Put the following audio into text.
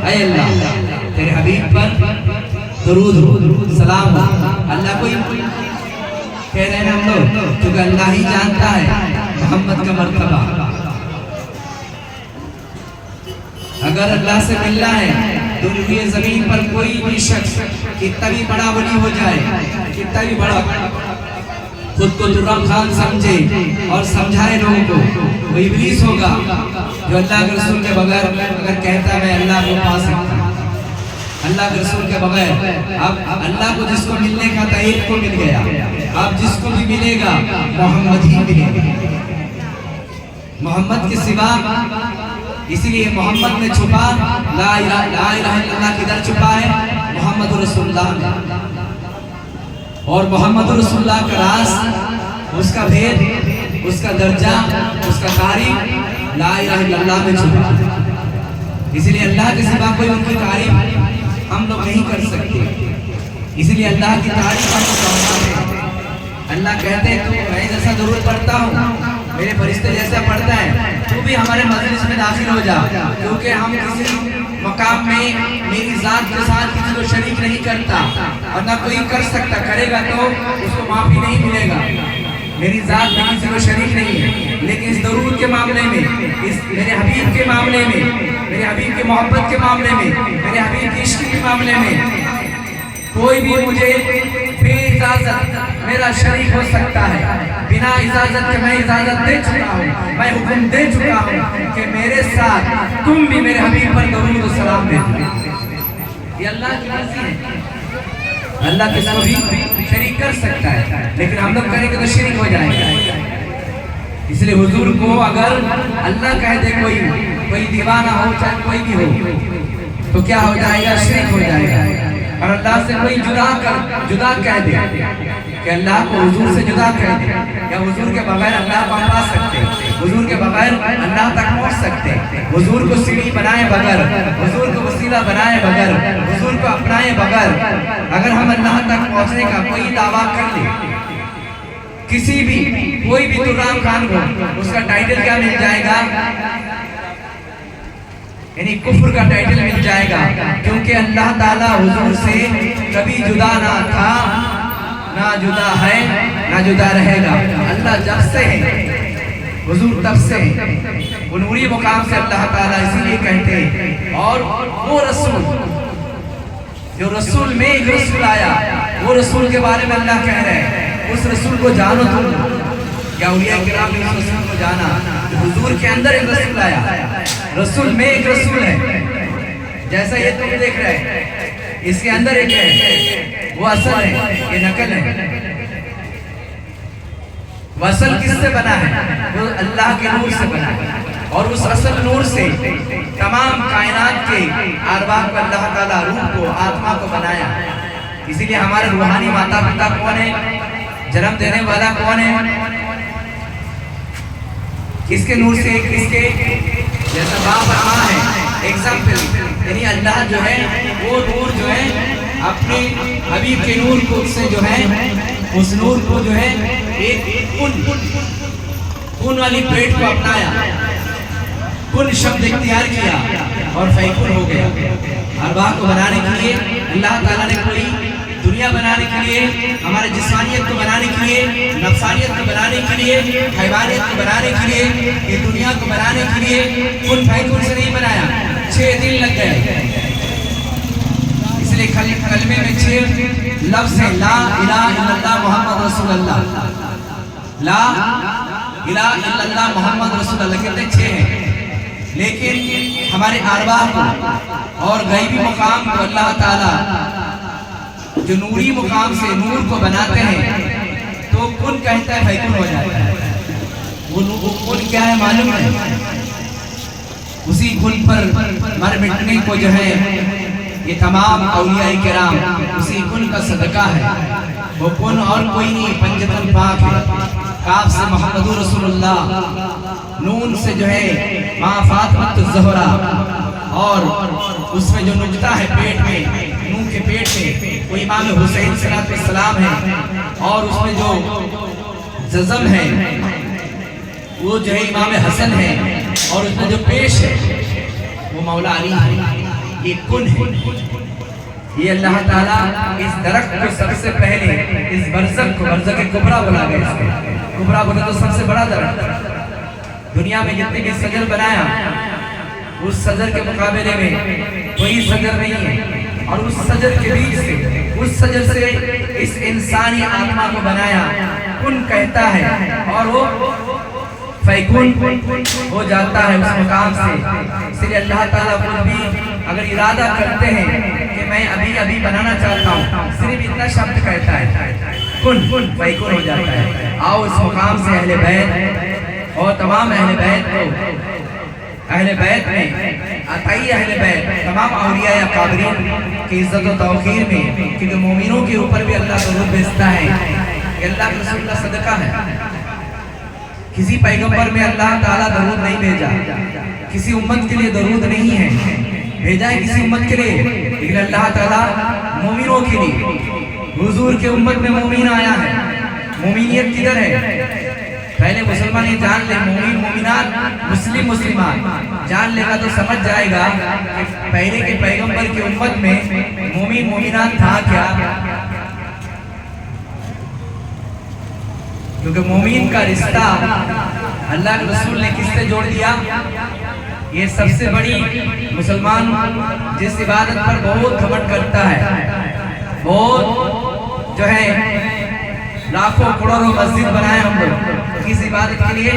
ऐ अल्लाह तेरे हबीब पर दरूद सलाम अल्लाह को कह रहे हैं हम लोग, क्योंकि अल्लाह ही जानता है मोहम्मद का मर्तबा। अगर अल्लाह से मिलना है तो ये जमीन पर कोई भी शख्स कितना भी बड़ा वली हो जाए, कितना भी बड़ा खुद को तुर्रम खान समझे और समझाए लोगों को, वो इब्लीस होगा जो अल्लाह के रसूल के बगैर अगर कहता है मैं अल्लाह को पा सकता, अल्लाह के रसूल के बगैर। अब अल्लाह को जिसको मिलने का था एक को मिल गया, अब जिसको भी मिलेगा मोहम्मद ही मिलेगा, मोहम्मद के सिवा। इसीलिए मोहम्मद में छुपा ला इलाहा इल्लल्लाह किधर छुपा है? मोहम्मद रसूलुल्लाह में। और मोहम्मद रसूलुल्लाह का राज, उसका भेद, उसका दर्जा, उसका तारीफ ला इलाहा इल्लल्लाह में छुपा। इसलिए अल्लाह के सिवा कोई उनकी तारीफ हम लोग नहीं कर सकते। इसलिए अल्लाह की तारीफ हम लोग। अल्लाह कहते हैं तो मैं जैसा जरूर पढ़ता हूँ, मेरे फरिश्ते जैसा पढ़ता है, तू भी हमारे मजलिस में दाखिल हो जा, क्योंकि हम किसी मकाम में मेरी जात के साथ किसी को शरीक नहीं करता और ना कोई कर सकता, करेगा तो उसको माफी नहीं मिलेगा। मेरी जात में किसी को शरीक नहीं है, लेकिन इस दरूद के मामले में, इस मेरे हबीब के मामले में, मेरे हबीब के मोहब्बत के मामले में, मेरे हबीब के इश्क के मामले में कोई भी मुझे बेइजाजत मेरा शरीक हो सकता है। बिना इजाजत के मैं इजाजत दे चुका हूँ, मैं हुक्म दे चुका हूँ कि मेरे साथ तुम भी मेरे हबीब पर दरूद और सलाम दे। ये अल्लाह की मर्जी है, अल्लाह किसी को भी शरीक कर सकता है, लेकिन हम लोग करेंगे तो शरीक हो जाएगा। इसलिए हुजूर को अगर अल्लाह कह दे कोई दीवाना हो चाहे कोई भी हो, तो क्या हो जाएगा? शरीक हो जाएगा। और अल्लाह से कोई जुदा कह दे कि अल्लाह को हुजूर से जुदा कह दे, या हुजूर के बगैर अल्लाह को पा सकते, हुजूर के बगैर अल्लाह तक पहुंच सकते, हुजूर को सीढ़ी बनाए बगैर, हुजूर को वसीला बनाए बगैर, हुजूर को अपनाए बगैर अगर हम अल्लाह तक पहुंचने का कोई दावा कर ले, किसी भी कोई भी तुर्राम खान को उसका टाइटल क्या मिल जाएगा? यानी कुफ्र का टाइटल मिल जाएगा, क्योंकि अल्लाह ताला हुजूर से कभी जुदा ना था, ना जुदा है, ना जुदा रहेगा। अल्लाह जब से है, हुजूर तब से है, वो नूरी मुकाम से अल्लाह ताला इसीलिए कहते हैं। और वो रसूल जो रसूल में एक रसूल आया, वो रसूल के बारे में अल्लाह कह रहे हैं उस रसूल को जानो तुम। क्या औलिया किराम ने उस रसूल को जाना? हुजूर के अंदर एक रसूल आया, रसूल में एक रसूल है। जैसा ये तुम देख रहे हैं, इसके अंदर एक है, वो असल है, ये नकल है। वो असल किससे बना है? वो अल्लाह के नूर से बना है, और उस असल नूर से तमाम कायनात के अरवाह को अल्लाह ताला रूह को, आत्मा को बनाया। इसीलिए हमारे रूहानी माता पिता कौन है? जन्म देने वाला कौन है? किसके नूर से? किसके? जैसा बाप और माँ है, एग्जाम्पल, यानी अल्लाह जो है वो नूर जो है अपने हबीब के नूर को से जो है उस नूर को जो है एक खून वाली पेट को अपनाया, कुन शब्द इख्तियार किया और फैकुन हो गया। अरवाह को बनाने के लिए अल्लाह ताला ने कोई दुनिया बनाने के लिए, हमारे जिस्मानियत को बनाने के लिए, नफ्सानियत को बनाने के लिए, हैवानियत को बनाने के लिए, ये दुनिया को बनाने के लिए कुन फैकुन से नहीं बनाया, 6 दिन लग गए। इसलिए कलमे में 6 लफ्ज हैं, ला इलाहा इल्लल्लाह मुहम्मद रसूलुल्लाह, ला इलाहा इल्लल्लाह मुहम्मद रसूलुल्लाह, कितने 6 हैं। लेकिन हमारे अरवाह को और गैबी मुकाम को अल्लाह ताला जो नूरी मुकाम से नूर को बनाते हैं, तो कुन कहता है फैकुन हो जाता है। वो कुन क्या है मालूम है? उसी कुन पर मर मिटने को जो है ये तमाम औलिया किराम उसी कुन का सदका है। वो कुन और कोई नहीं, पंजतन पाक है। काफ से मोहम्मद रसूलुल्लाह, नून से जो है माँ फातिमा ज़हरा, और उसमें जो नुक्ता है पेट में, नून के पेट में वो इमाम हुसैन सलाम है, और उसमें जो जज़म है वो जो है इमाम हसन है, और उसमें जो पेश है वो मौला अली है। ये कुन है। ये अल्लाह ताला इस दरख्त को सबसे पहले इस बरज़क को बरज़क कुबरा बोला गया। इसको कुबरा बोला तो सबसे बड़ा दरख्त। दुनिया में जितने भी सजर बनाया उस सजर के मुकाबले में कोई सजर नहीं है। और उस सजर के बीच से उस सजर से इस इंसानी आत्मा को बनाया, कुन कहता है और वो फैकुन हो जाता है उस मुकाम से। इसलिए अल्लाह ताला खुद भी अगर इरादा करते हैं कि मैं अभी अभी बनाना चाहता हूँ, सिर्फ इतना शब्द कहता है कुन फैकुन हो जाता है। आओ इस मुकाम से अहले बैत और तमाम अहले बैत को अहले बैत में अताई अहले बैत तमाम औलिया या काबरीन की इज्जत और तौकीर में, क्योंकि मोमिनों के ऊपर भी अल्लाह दरूद भेजता है। अल्लाह के रसूल का सदका है। किसी पैगंबर में अल्लाह ताला दरूद नहीं भेजा, किसी उम्मत के लिए दरूद नहीं है भेजा है किसी उम्मत के लिए, लेकिन अल्लाह ताला मोमिनों के लिए। हुजूर के उम्मत में मोमिन आया है। मोमिनियत किधर है? पहले मुसलमान ये जान ले, मोमिन मोमिनात मुस्लिम मुस्लिमान जान लेगा तो समझ जाएगा कि पहले के पैगंबर की उम्मत में मोमिन मोमिनात था क्या। क्योंकि मोमिन का रिश्ता अल्लाह के रसूल ने किससे जोड़ दिया? ये सबसे बड़ी मुसलमान जिस इबादत पर बहुत घमंड करता है, बहुत जो है लाखों करोड़ों मस्जिद बनाए हम लोग किस इबादत के लिए?